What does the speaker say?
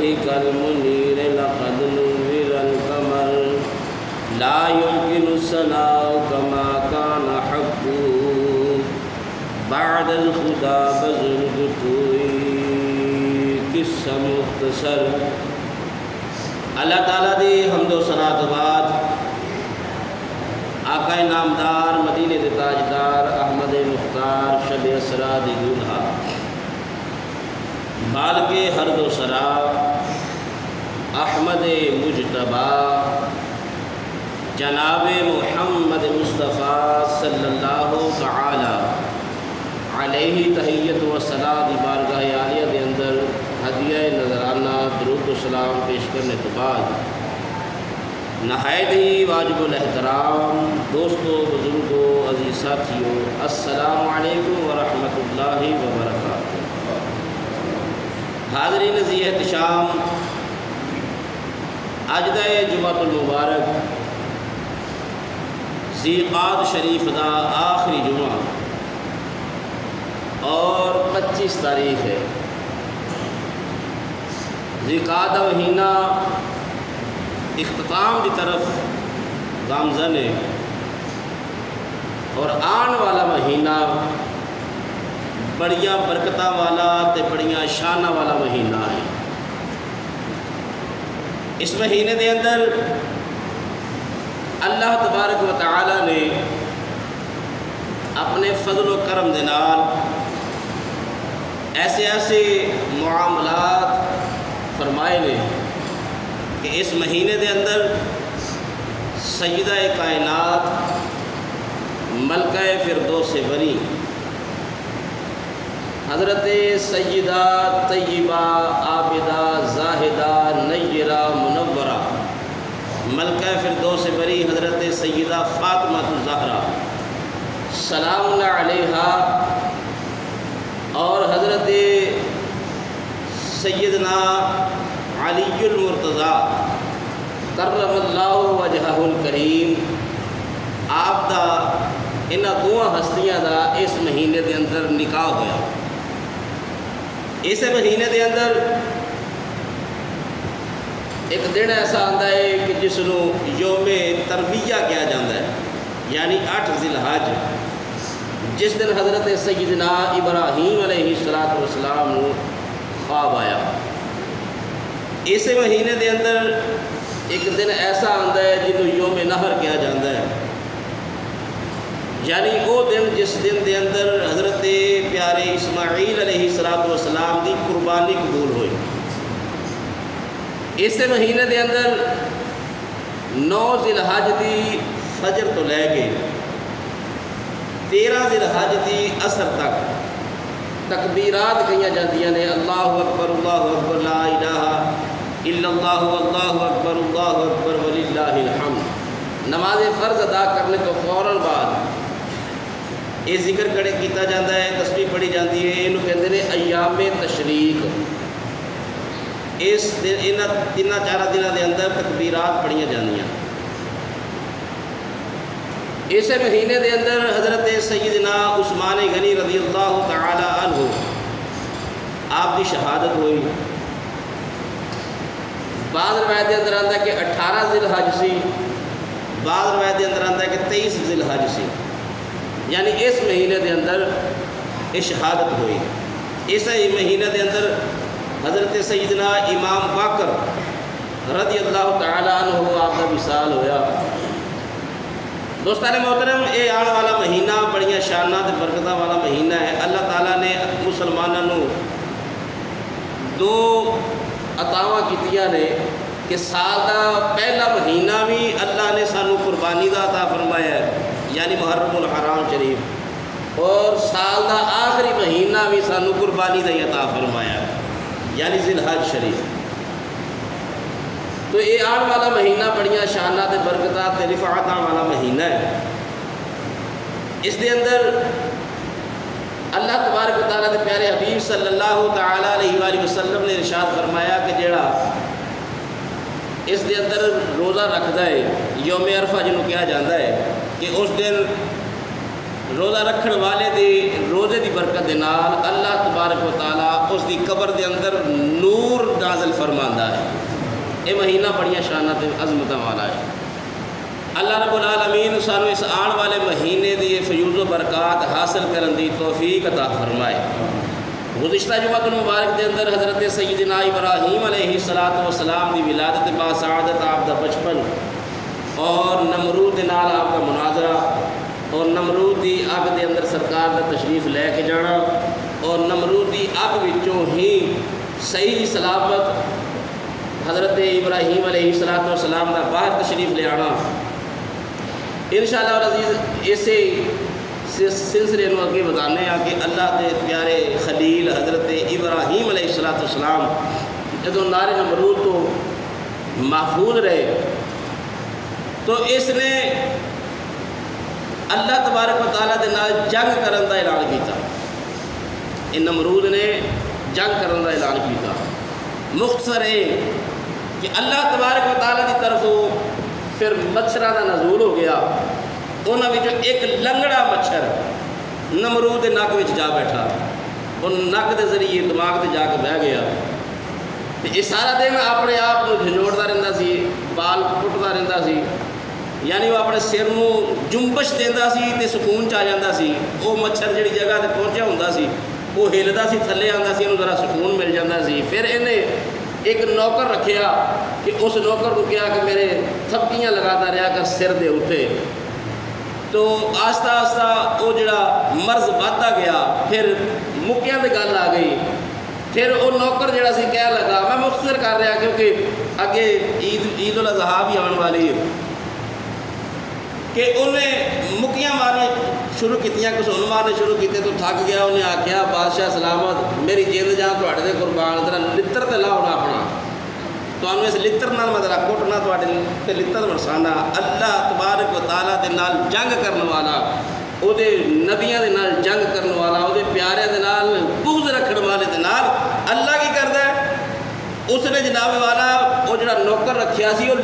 وجهك المنير لقد نور القمر لا يمكن الثناء كما كان حقه بعد الخدا بزرگ توئی قصہ مختصر۔ اللہ تعالیٰ دی حمد و ثنا تو بعد آقا نامدار مدینے دے تاجدار احمد مختار شب اسرا دی دولہا بال کے ہرد و سرا احمد مجتبہ جناب محمد مصطفیٰ صلی اللہ تعالی علیہ تحیت و صلاۃ دی بارگاہ عالیہ دے اندر ہدیہ نذرانہ درود و سلام پیش کرنے تو بعد نہایت ہی واجب الاحترام دوستو، بزرگو، عزیز ساتھیو، السلام علیکم ورحمۃ اللہ وبرکاتہ۔ حاضرین ذی احتشام، اجدہ جمعۃ المبارک ذی قعد شریف دا آخری جمعہ اور 25 تاریخ ہے۔ ذی قعد مہینہ اختتام کی طرف گامزن ہے اور آن والا مہینہ بڑیاں برکتاں والا تے بڑیاں شانہ والا مہینہ ہے۔ اس مہینے دے اندر اللہ تبارک و تعالی نے اپنے فضل و کرم دے نال ایسے ایسے معاملات فرمائے نے کہ اس مہینے دے اندر سیدہ کائنات ملکہ فردوس بری حضرت سیدہ طیبہ عابدہ زاہدہ نیرہ منورہ ملکہ فردوس بری حضرت سیدہ فاطمہ الزہرا سلام اللہ علیہا اور حضرت سیدنا علی المرتضیٰ کرم اللہ وجہہ الکریم آپ دا انہاں دوہاں ہستیاں دا اس مہینے دے اندر نکاح ہویا۔ اس مہینے دے اندر ایک دن ایسا آندا ہے کہ جس نو یوم ترویہ کیا جاتا ہے، یعنی 8 ذی الحج، جس دن حضرت سیدنا ابراہیم علیہ السلام نو خواب آیا۔ اس مہینے دے اندر ایک دن ایسا آندا ہے جنہوں یوم نہر کیا جاتا ہے، یعنی وہ دن جس دن دے اندر حضرت پیارے اسماعیل علیہ السلام دی قربانی قبول ہوئی۔ اس مہینے دے اندر 9 ذی الحج دی فجر تو لے کے 13 ذی الحج دی عصر تک تکبیرات کہیاں جاندیاں نے، اللہ اکبر لا الہ الا اللہ اللہ اکبر وللہ الحمد۔ نماز فرض ادا کرنے تو فوراً بعد یہ ذکر کیتا جاتا ہے، تسبیح پڑھی جاتی ہے، یہ کہتے ہیں ایام تشریق۔ اس دن انہاں 3-4 دنوں کے اندر تکبیرات پڑھیاں جاندیاں۔ اس مہینے دے اندر حضرت سیدنا عثمان غنی رضی اللہ تعالی عنہ آپ کی شہادت ہوئی۔ بعض روایت کے اندر آتا ہے کہ 18 ذی الحج سی، بعض روایت کے اندر آتا ہے کہ 23 ذی الحج سی، یعنی اس مہینے دے اندر یہ شہادت ہوئی۔ اس مہینے دے اندر حضرت سیدنا امام باقر رضی اللہ تعالی عنہ آپ کا وصال ہویا۔ دوستان محترم، یہ آنے والا مہینہ بڑیاں شانہ تے برکتاں والا مہینہ ہے۔ اللہ تعالیٰ نے مسلمانوں 2 عطاواں کیتیاں نے کہ سال دا پہلا مہینہ بھی اللہ نے سانو قربانی دا عطا فرمایا ہے، یعنی محرم الحرام شریف، اور سال دا آخری مہینہ بھی سانو قربانی دا عطا فرمایا ہے، یعنی ذی الحج شریف۔ تو یہ آن والا مہینہ بڑیاں شانہ تے برکتاں تے رفعتاں والا مہینہ ہے۔ اس دے اندر اللہ تبارک و تعالیٰ دے پیارے حبیب صلی اللہ تعالیٰ علیہ وآلہ وسلم نے ارشاد فرمایا کہ جیڑا اس دے اندر روزہ رکھدا ہے، یوم عرفہ جنہوں کہا جاتا ہے، کہ اس دن روزہ رکھن والے دے روزے دی برکت دے نال اللہ تبارک و تعالیٰ اس دی قبر دے اندر نور نازل فرماندا ہے۔ یہ مہینہ بڑیاں شانات عظمتاں والا ہے۔ اللہ رب العالمین سانو اس آن والے مہینے دی فیوز و برکات حاصل کرن دی توفیق عطا فرمائے۔ گزشتہ جمعہ المبارک دے اندر حضرت سیدنا ابراہیم علیہ السلام دی ولادت باسعادت آپ دا بچپن اور نمرود دے نال آپ کا مناظرہ اور نمرود دی اگ دے اندر سرکار دا تشریف لے کے جانا اور نمرود دی اگ وچوں ہی صحیح سلامت حضرت ابراہیم علیہ السلام دا باہر تشریف لے آنا، انشاءاللہ العزیز اسے سلسلے نو اگے بتانے ہیں کہ اللہ دے پیارے خلیل حضرت ابراہیم علیہ السلام جدوں نار نمرود تو محفوظ رہے تو اس نے اللہ تبارک و تعالیٰ دے نال جنگ کرن دا اعلان کیتا۔ ان نمرود نے جنگ کرن دا اعلان کیتا۔ مختصر ہے کہ اللہ تبارک و تعالیٰ دی طرفوں پھر مچھراں دا نزول ہو گیا، انہاں وچوں ایک لنگڑا مچھر نمرود دے نک وچ جا بیٹھا، وہ نک دے ذریعے دماغ تے جا کے بہ گیا تے یہ سارا دن اپنے آپ کو جھنجوڑتا رہندا سی، بال پٹتا رہندا سی، یعنی وہ اپنے سر نو جنبش دیندا سی تے سکون چا جاندا سی۔ وہ مچھر جڑی جگہ تے پہنچیا ہوندا سی وہ ہلدا سی، تھلے آندا سی، انہوں ذرا سکون مل جاندا سی۔ پھر انہیں ایک نوکر رکھیا کہ اس نوکر کو کہا کہ میرے تھپکیاں لگاتا رہا کر سر دے اٹھے، تو آہستہ آہستہ وہ جڑا مرض بڑھتا گیا، پھر مکیاں دے گل آ گئی۔ پھر وہ نوکر جڑا سی کہہ لگا، میں مختصر کر رہا کیونکہ اگے عید الاضحیٰ بھی آن والی ہے، کہ انہیں مکیاں مارنے شروع کیتیاں، کسون مارنے شروع کیتے تو تھک گیا۔ انہیں آکھیا بادشاہ سلامت میری جیند جان تواڈے تے قربان، ذرا لتر تے لاؤ نا اپنا، تانوں اس لتر نال میں ذرا کٹنا تواڈے تے لتر برسانا۔ اللہ تبارک و تعالیٰ دے نال جنگ کرن والا، او دے نبیاں دے نال جنگ کرن والا، او دے پیاریاں دے نال بغض رکھن والے دے نال اللہ کی کردا ہے؟ اس نے جناب والا وہ جڑا نوکر رکھیا سی وہ